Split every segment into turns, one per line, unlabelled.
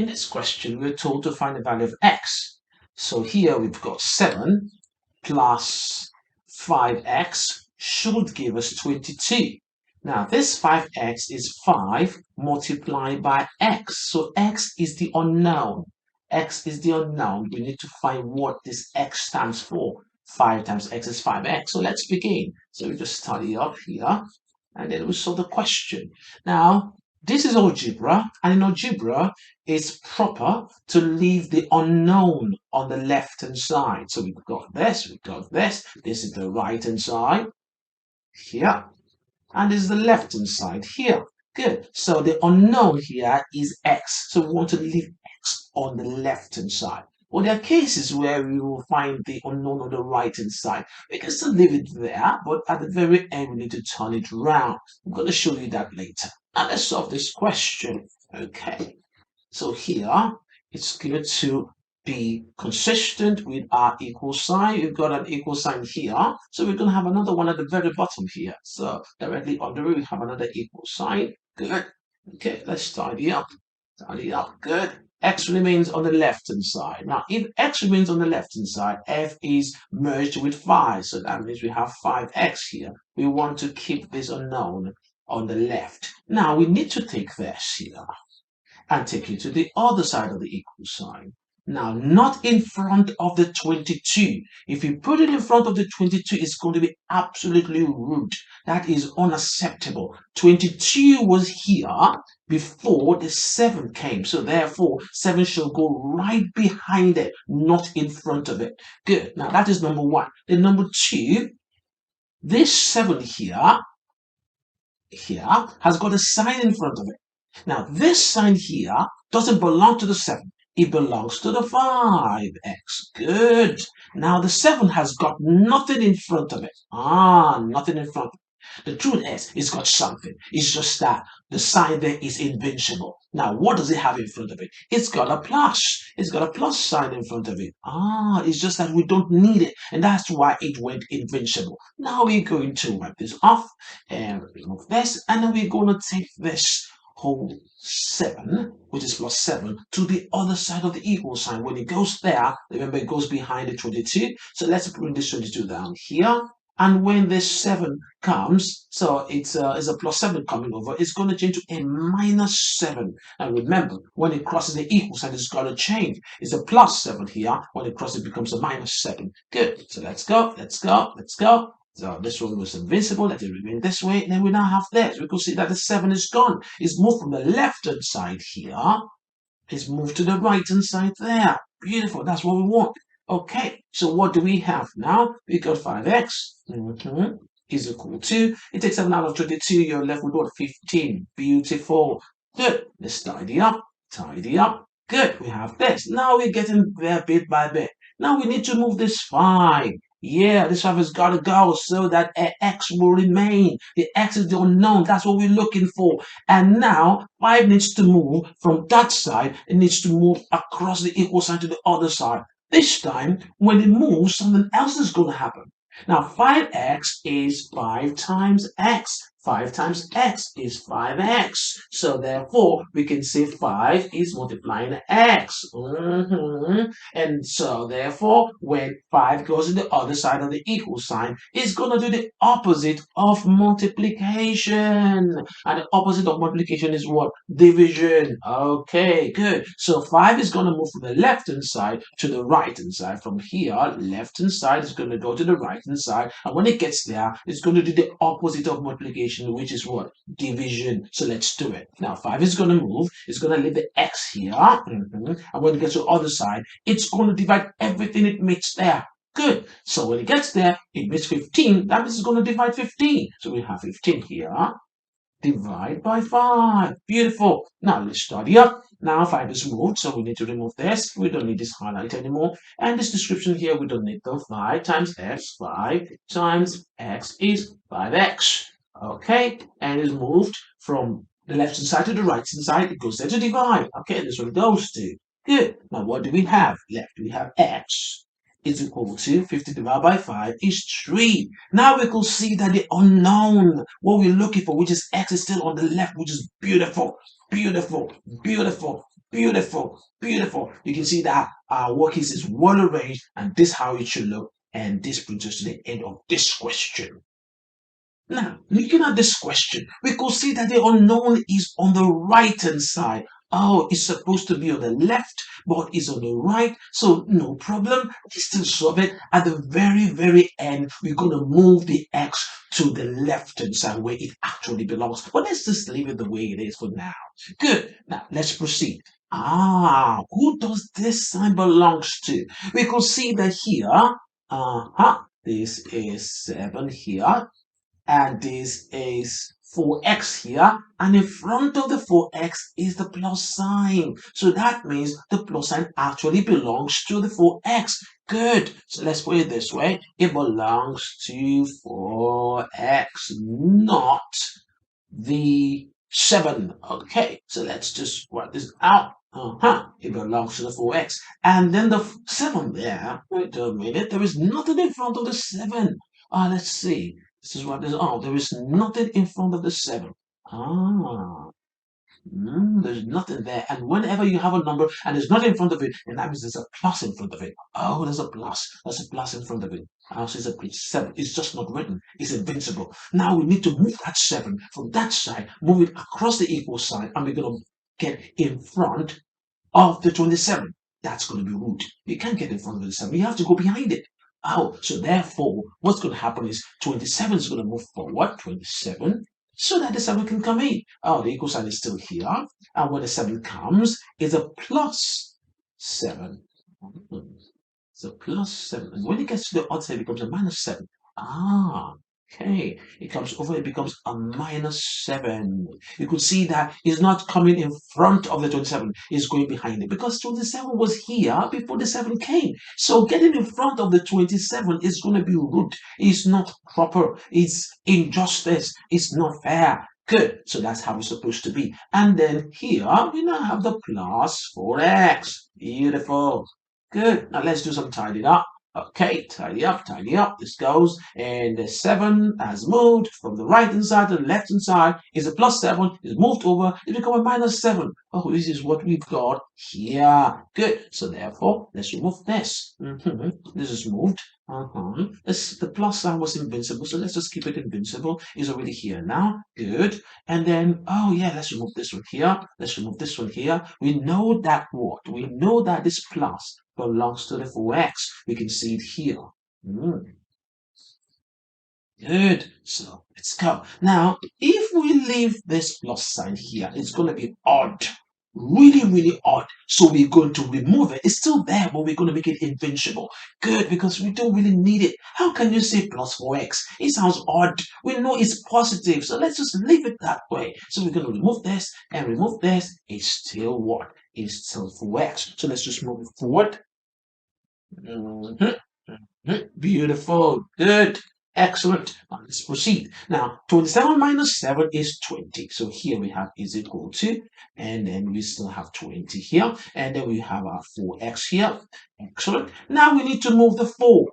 this question, we're told to find the value of x. So here we've got 7 plus 5x should give us 22. Now this 5x is 5 multiplied by x. So x is the unknown. X is the unknown. We need to find what this x stands for. 5 times x is 5x. So let's begin. So we just study up here and then we solve the question. Now, this is algebra, and in algebra, it's proper to leave the unknown on the left-hand side. So we've got this, this is the right-hand side here, and this is the left-hand side here. Good. So the unknown here is x. So we want to leave x on the left-hand side. Well, there are cases where we will find the unknown on the right-hand side. We can still leave it there, but at the very end, we need to turn it around. I'm going to show you that later. Now, let's solve this question. Okay. So here, it's good to be consistent with our equal sign. We've got an equal sign here. So we're going to have another one at the very bottom here. So directly under it, we have another equal sign. Good. Okay, let's tidy up. Tidy up. Good. X remains on the left-hand side. Now, if x remains on the left-hand side, f is merged with 5. So that means we have 5x here. We want to keep this unknown on the left. Now, we need to take this here and take it to the other side of the equal sign. Now, not in front of the 22. If you put it in front of the 22, it's going to be absolutely rude. That is unacceptable. 22 was here before the 7 came. So therefore, 7 shall go right behind it, not in front of it. Good. Now, that is number 1. Then number 2, this 7 here has got a sign in front of it. Now, this sign here doesn't belong to the 7. It belongs to the 5x. Good. Now, the 7 has got nothing in front of it. Nothing in front of it. The truth is, it's got something. It's just that the sign there is invincible. Now, what does it have in front of it? It's got a plus. It's got a plus sign in front of it. It's just that we don't need it. And that's why it went invincible. Now we're going to wipe this off and remove this. And then we're going to take this whole 7, which is plus 7, to the other side of the equal sign. When it goes there, remember it goes behind the 22. So let's bring this 22 down here. And when this 7 comes, so it's a plus 7 coming over, it's going to change to a minus 7. And remember, when it crosses the equal sign, it's going to change. It's a plus 7 here. When it crosses, it becomes a minus 7. Good. So let's go. So this one was invincible. Let it remain this way. And then we now have this. We can see that the 7 is gone. It's moved from the left-hand side here. It's moved to the right-hand side there. Beautiful. That's what we want. Okay. So what do we have now? We got 5x is equal to. It takes 7 out of 22. You're left with what? 15. Beautiful. Good. Let's tidy up. Tidy up. Good. We have this. Now we're getting there bit by bit. Now we need to move this 5. Yeah, this 5 has got to go so that x will remain. The x is the unknown. That's what we're looking for. And now 5 needs to move from that side. It needs to move across the equal sign to the other side. This time, when it moves, something else is going to happen. Now, 5x is 5 times x. 5 times x is 5x. So therefore, we can say 5 is multiplying x. And so therefore, when 5 goes to the other side of the equal sign, it's going to do the opposite of multiplication. And the opposite of multiplication is what? Division. Okay, good. So 5 is going to move from the left-hand side to the right-hand side. From here, left-hand side is going to go to the right-hand side. And when it gets there, it's going to do the opposite of multiplication, which is what? Division. So let's do it. Now 5 is going to move. It's going to leave the x here. And when it gets to the other side, it's going to divide everything it meets there. Good. So when it gets there, it meets 15. That means it's going to divide 15. So we have 15 here. Divide by 5. Beautiful. Now let's study up. Now 5 is moved, so we need to remove this. We don't need this highlight anymore. And this description here, we don't need the 5 times x. 5 times x is 5x. Okay, and it's moved from the left-hand side to the right-hand side. It goes there to divide. Okay, this one goes to. Good. Now what do we have left? We have x is equal to 50 divided by 5 is 3. Now we can see that the unknown, what we're looking for, which is x, is still on the left, which is beautiful, beautiful, beautiful, Beautiful, beautiful. You can see that our work is well arranged, and this is how it should look. And this brings us to the end of this question. Now, looking at this question, we could see that the unknown is on the right hand side. Oh, it's supposed to be on the left, but it's on the right. So no problem. We still solve it. At the very, very end, we're going to move the x to the left hand side where it actually belongs. But let's just leave it the way it is for now. Good. Now, let's proceed. Who does this sign belongs to? We could see that here, this is 7 here, and this is 4x here, and in front of the 4x is the plus sign. So that means the plus sign actually belongs to the 4x. Good. So let's put it this way. It belongs to 4x, not the 7. Okay, so let's just work this out. It belongs to the 4x. And then the 7 there, wait a minute, there is nothing in front of the 7. Let's see. This is what this, there is nothing in front of the 7. There's nothing there. And whenever you have a number and there's nothing in front of it, and that means there's a plus in front of it. Oh, there's a plus. There's a plus in front of it. So it's a 7. It's just not written. It's invincible. Now we need to move that 7 from that side, move it across the equal sign, and we're going to get in front of the 27. That's going to be root. You can't get in front of the 7. You have to go behind it. Oh, so therefore, what's going to happen is 27 is going to move forward, 27, so that the 7 can come in. Oh, the equal sign is still here. And when the 7 comes, it's a plus 7. It's a plus 7. And when it gets to the odd side, it becomes a minus 7. Okay. It comes over, it becomes a minus 7. You could see that it's not coming in front of the 27. It's going behind it because 27 was here before the 7 came. So getting in front of the 27 is going to be rude. It's not proper. It's injustice. It's not fair. Good. So that's how it's supposed to be. And then here we now have the plus 4x. Beautiful. Good. Now let's do some tidying up. Okay, tidy up, tidy up. This goes, and the 7 has moved from the right hand side to the left hand side. Is a plus 7, is moved over, it becomes a minus 7. Oh, this is what we've got here. Good. So therefore, let's remove this. This is moved. The plus sign was invincible, so let's just keep it invincible. It's already here now. Good. And then, oh yeah, let's remove this one here. Let's remove this one here. We know that what? We know that this plus belongs to the 4x. We can see it here. Good. So let's go. Now, if we leave this plus sign here, it's going to be odd. Really, really odd. So we're going to remove it. It's still there, but we're going to make it invincible. Good, because we don't really need it. How can you say plus 4x? It sounds odd. We know it's positive, so let's just leave it that way. So we're going to remove this and remove this. It's still what? It's still 4x. So let's just move it forward. Beautiful. Good. Excellent. Now let's proceed. Now, 27 minus 7 is 20. So here we have is equal to, and then we still have 20 here, and then we have our 4x here. Excellent. Now we need to move the 4.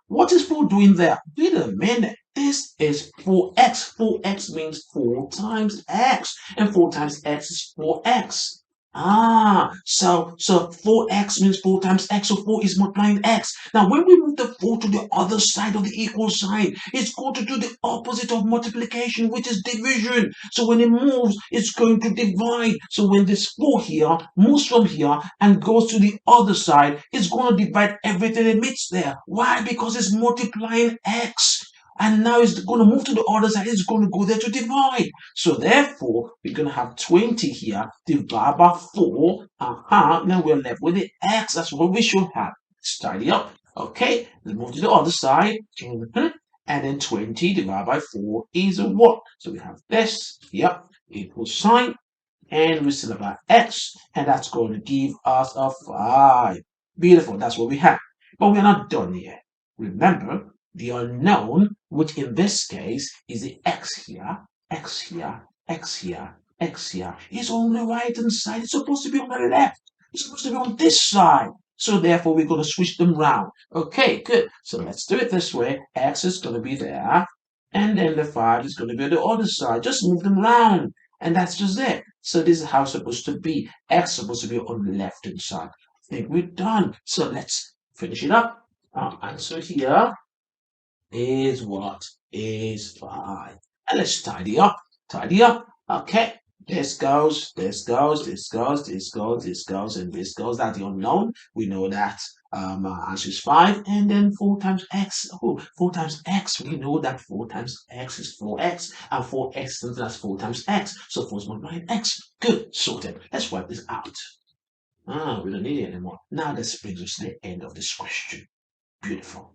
What is 4 doing there? Wait a minute. This is 4x. 4x means 4 times x, and 4 times x is 4x. So 4x means 4 times x, so 4 is multiplying x. Now, when we move the 4 to the other side of the equal sign, it's going to do the opposite of multiplication, which is division. So when it moves, it's going to divide. So when this 4 here moves from here and goes to the other side, it's going to divide everything it meets there. Why? Because it's multiplying x. And now it's going to move to the other side. It's going to go there to divide. So therefore, we're going to have 20 here divided by 4. Now we're left with the x. That's what we should have. Let's tidy up. Okay, let's move to the other side. And then 20 divided by 4 is a what? So we have this. Yep, equal sign. And we still have our x. And that's going to give us a 5. Beautiful. That's what we have. But we're not done yet. Remember, the unknown, which in this case is the x here, x here, x here, x here, is on the right hand side. It's supposed to be on the left. It's supposed to be on this side. So therefore, we're going to switch them round. Okay, good. So let's do it this way. X is going to be there. And then the 5 is going to be on the other side. Just move them round. And that's just it. So this is how it's supposed to be. X is supposed to be on the left hand side. I think we're done. So let's finish it up. Our answer here is what? Is 5. And let's tidy up. Tidy up. Okay. This goes, this goes, this goes, this goes, this goes, and this goes. That's the unknown. We know that answer is 5. And then 4 times x. Oh, 4 times x. We know that 4 times x is 4x. And 4x, that's 4 times x. So 4 is multiplying x. Good. Sorted. Let's wipe this out. We don't need it anymore. Now this brings us to the end of this question. Beautiful.